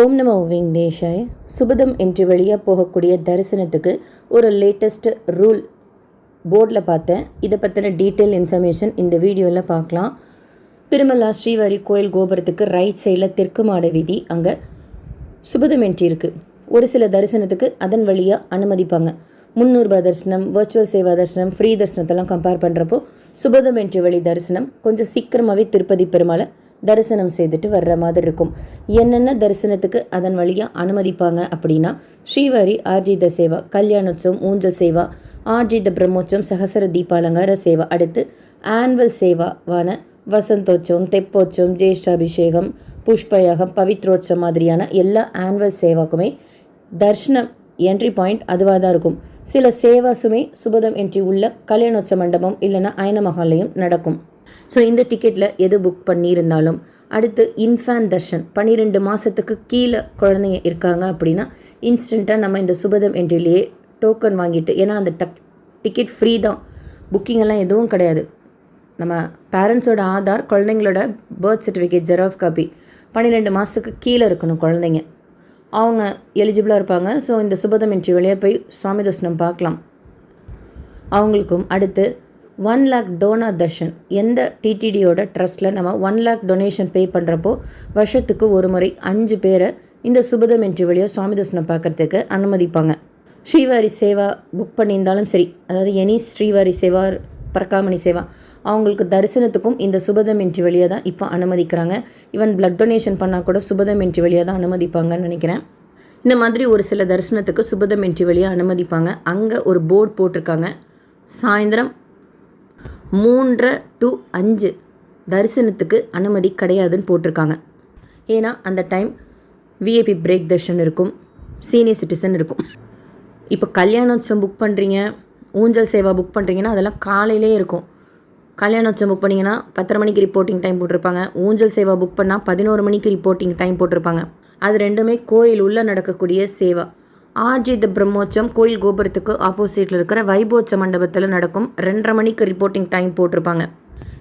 ஓம் நமோ வெங்கடேஷாய. சுபதம் என்று வெளியே போகக்கூடிய தரிசனத்துக்கு ஒரு லேட்டஸ்ட் ரூல் போர்டில் பார்த்தேன். இதை பற்றின டீட்டெயில் இன்ஃபர்மேஷன் இந்த வீடியோவில் பார்க்கலாம். திருமலா ஸ்ரீவாரி கோயில் கோபுரத்துக்கு ரைட் சைடில் தெற்கு மாட வீதி, அங்கே சுபதம் என்ட்ரி இருக்குது. ஒரு சில தரிசனத்துக்கு அதன் வழியாக அனுமதிப்பாங்க. 300 ரூபாய் தரிசனம், வர்ச்சுவல் சேவா தரிசனம், ஃப்ரீ தரிசனத்தெல்லாம் கம்பேர் பண்ணுறப்போ சுபதம் என்ட்ரி வழி தரிசனம் கொஞ்சம் சீக்கிரமாகவே திருப்பதி பெருமாளை தரிசனம் செய்துட்டு வர்ற மாதிரி இருக்கும். என்னென்ன தரிசனத்துக்கு அதன் வழியாக அனுமதிப்பாங்க அப்படின்னா, ஸ்ரீவாரி ஆர்ஜித சேவா, கல்யாணோற்சவம், ஊஞ்சல் சேவா, ஆர்ஜித பிரம்மோற்சவம், சகசர தீபாலங்கார சேவா, அடுத்து ஆனுவல் சேவாவான வசந்தோற்சவம், தெப்போற்சவம், ஜேஷ்டாபிஷேகம், புஷ்பயாகம், பவித்ரோற்சவம் மாதிரியான எல்லா ஆனுவல் சேவாக்குமே தர்ஷனம் என்ட்ரி பாயிண்ட் அதுவாக தான் இருக்கும். சில சேவாசுமே சுபதம் என்ட்ரி உள்ள கல்யாணோற்சவ மண்டபம் இல்லைன்னா அயன மகாலயம் நடக்கும். ஸோ இந்த டிக்கெட்டில் எது புக் பண்ணியிருந்தாலும், அடுத்து இன்ஃபேன் தர்ஷன் 12 மாதத்துக்கு கீழே குழந்தைங்க இருக்காங்க அப்படின்னா இன்ஸ்டண்ட்டாக நம்ம இந்த சுபதம் என்ட்ரிலேயே டோக்கன் வாங்கிட்டு, ஏன்னா அந்த டிக்கெட் ஃப்ரீ தான், புக்கிங்கெல்லாம் எதுவும் கிடையாது. நம்ம பேரண்ட்ஸோட ஆதார், குழந்தைங்களோட பர்த் சர்டிஃபிகேட் ஜெராக்ஸ் காப்பி, 12 மாதத்துக்கு கீழே இருக்கணும் குழந்தைங்க, அவங்க எலிஜிபிளாக இருப்பாங்க. ஸோ இந்த சுபதம் என்ட்ரி வழியாக போய் சுவாமி தரிசனம் பார்க்கலாம் அவங்களுக்கும். அடுத்து 1 lakh டோனர் தர்ஷன், எந்த டிடிடியோட ட்ரஸ்ட்டில் நம்ம 1 lakh டொனேஷன் பே பண்ணுறப்போ வருஷத்துக்கு ஒரு முறை 5 பேரை இந்த சுபதம் என்ட்ரி வழியாக சுவாமி தரிசனம் பார்க்குறதுக்கு அனுமதிப்பாங்க. ஸ்ரீவாரி சேவா புக் பண்ணியிருந்தாலும் சரி, அதாவது எனி ஸ்ரீவாரி சேவா, பரக்காமணி சேவா, அவங்களுக்கு தரிசனத்துக்கும் இந்த சுபதம் என்ட்ரி வழியாக தான் இப்போ அனுமதிக்கிறாங்க. ஈவன் பிளட் டொனேஷன் பண்ணால் கூட சுபதம் என்ட்ரி வழியாக தான் அனுமதிப்பாங்கன்னு நினைக்கிறேன். இந்த மாதிரி ஒரு சில தரிசனத்துக்கு சுபதம் என்ட்ரி வழியாக அனுமதிப்பாங்க. அங்கே ஒரு போர்டு போட்டிருக்காங்க, சாயந்தரம் 3 to 5 தரிசனத்துக்கு அனுமதி கிடையாதுன்னு போட்டிருக்காங்க. ஏன்னா அந்த டைம் விஐபி பிரேக் தர்ஷன் இருக்கும், சீனியர் சிட்டிசன் இருக்கும். இப்போ கல்யாணோற்சவம் புக் பண்ணுறீங்க, ஊஞ்சல் சேவா புக் பண்ணுறீங்கன்னா அதெல்லாம் காலையிலே இருக்கும். கல்யாணோற்சவம் புக் பண்ணிங்கன்னா 10:30 மணிக்கு ரிப்போர்ட்டிங் டைம் போட்டிருப்பாங்க. ஊஞ்சல் சேவா புக் பண்ணால் 11 மணிக்கு ரிப்போர்ட்டிங் டைம் போட்டிருப்பாங்க. அது ரெண்டுமே கோயில் உள்ளே நடக்கக்கூடிய சேவா. ஆர்ஜித பிரம்மோற்சவம் கோயில் கோபுரத்துக்கு ஆப்போசிட்டில் இருக்கிற வைபோற்சவ மண்டபத்தில் நடக்கும், 2:30 மணிக்கு ரிப்போர்ட்டிங் டைம் போட்டிருப்பாங்க.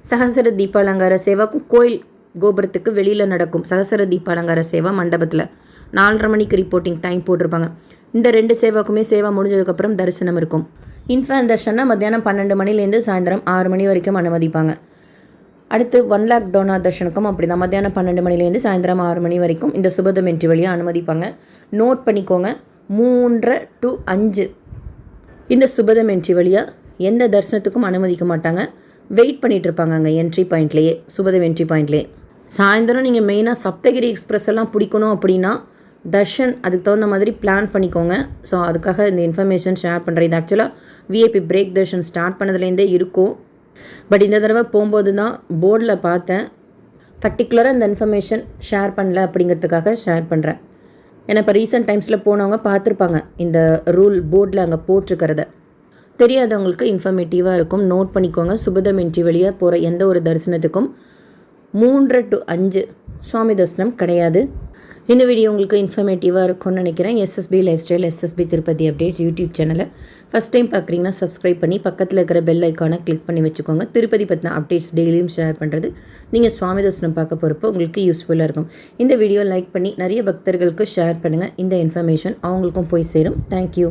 சகசர தீபாலங்கார சேவாக்கும் கோயில் கோபுரத்துக்கு வெளியில் நடக்கும் சகசர தீபாலங்கார சேவா மண்டபத்தில் 4:30 மணிக்கு ரிப்போர்ட்டிங் டைம் போட்டிருப்பாங்க. இந்த 2 சேவாக்குமே சேவா முடிஞ்சதுக்கப்புறம் தரிசனம் இருக்கும். இன்ஃபேன் தர்ஷனா மத்தியானம் 12 மணிலேருந்து சாயந்தரம் 6 மணி வரைக்கும் அனுமதிப்பாங்க. அடுத்து 1 lakh டோனர் தர்ஷனுக்கும் அப்படி தான், மத்தியானம் 12 மணிலேருந்து சாயந்தரம் 6 மணி வரைக்கும் இந்த சுபதம் என்ட்ரி வழியாக அனுமதிப்பாங்க. நோட் பண்ணிக்கோங்க, 3 to 5 இந்த சுபதம் என்ட்ரி வழியாக எந்த தரிசனத்துக்கும் அனுமதிக்க மாட்டாங்க. வெயிட் பண்ணிகிட்ருப்பாங்க அங்கே என்ட்ரி பாயிண்ட்லேயே, சுபதம் என்ட்ரி பாயிண்ட்லேயே. சாயந்தரம் நீங்கள் மெயினாக சப்தகிரி எக்ஸ்பிரஸ் எல்லாம் பிடிக்கணும் அப்படின்னா தர்ஷன் அதுக்கு தகுந்த மாதிரி பிளான் பண்ணிக்கோங்க. ஸோ அதுக்காக இந்த இன்ஃபர்மேஷன் ஷேர் பண்ணுறேன். இது ஆக்சுவலாக விஐபி பிரேக் தர்ஷன் ஸ்டார்ட் பண்ணதுலேருந்தே இருக்கும். பட் இந்த தடவை போகும்போது தான் போர்டில் பார்த்தேன், பர்டிகுலராக இந்த இன்ஃபர்மேஷன் ஷேர் பண்ணல அப்படிங்கிறதுக்காக ஷேர் பண்ணுறேன். ஏன்னா இப்போ ரீசெண்ட் டைம்ஸில் போனவங்க பார்த்துருப்பாங்க இந்த ரூல் போர்டில் அங்கே போட்டிருக்கிறத. தெரியாதவங்களுக்கு இன்ஃபர்மேட்டிவாக இருக்கும், நோட் பண்ணிக்கோங்க. சுபதம் என்ட்ரி வழியாக போகிற எந்த ஒரு தரிசனத்துக்கும் 3 to 5 சுவாமி தரிசனம் கிடையாது. இந்த வீடியோ உங்களுக்கு இன்ஃபர்மேட்டிவாக இருக்கும்னு நினைக்கிறேன். SSP lifestyle, SSP Tirupati updates YouTube சேனலை ஃபஸ்ட் டைம் பார்க்குறீங்கன்னா சப்ஸ்கிரைப் பண்ணி பக்கத்தில் இருக்கிற பெல் ஐக்கானை கிளிக் பண்ணி வச்சுக்கோங்க. திருப்பதி பற்றின அப்டேட்ஸ் டெய்லியும் ஷேர் பண்ணுறது நீங்கள் சுவாமி தரிசனம் பார்க்க போகிறப்போ உங்களுக்கு யூஸ்ஃபுல்லாக இருக்கும். இந்த வீடியோ லைக் பண்ணி நிறைய பக்தர்களுக்கு ஷேர் பண்ணுங்கள். இந்த இன்ஃபர்மேஷன் அவங்களுக்கும் போய் சேரும். தேங்க்யூ.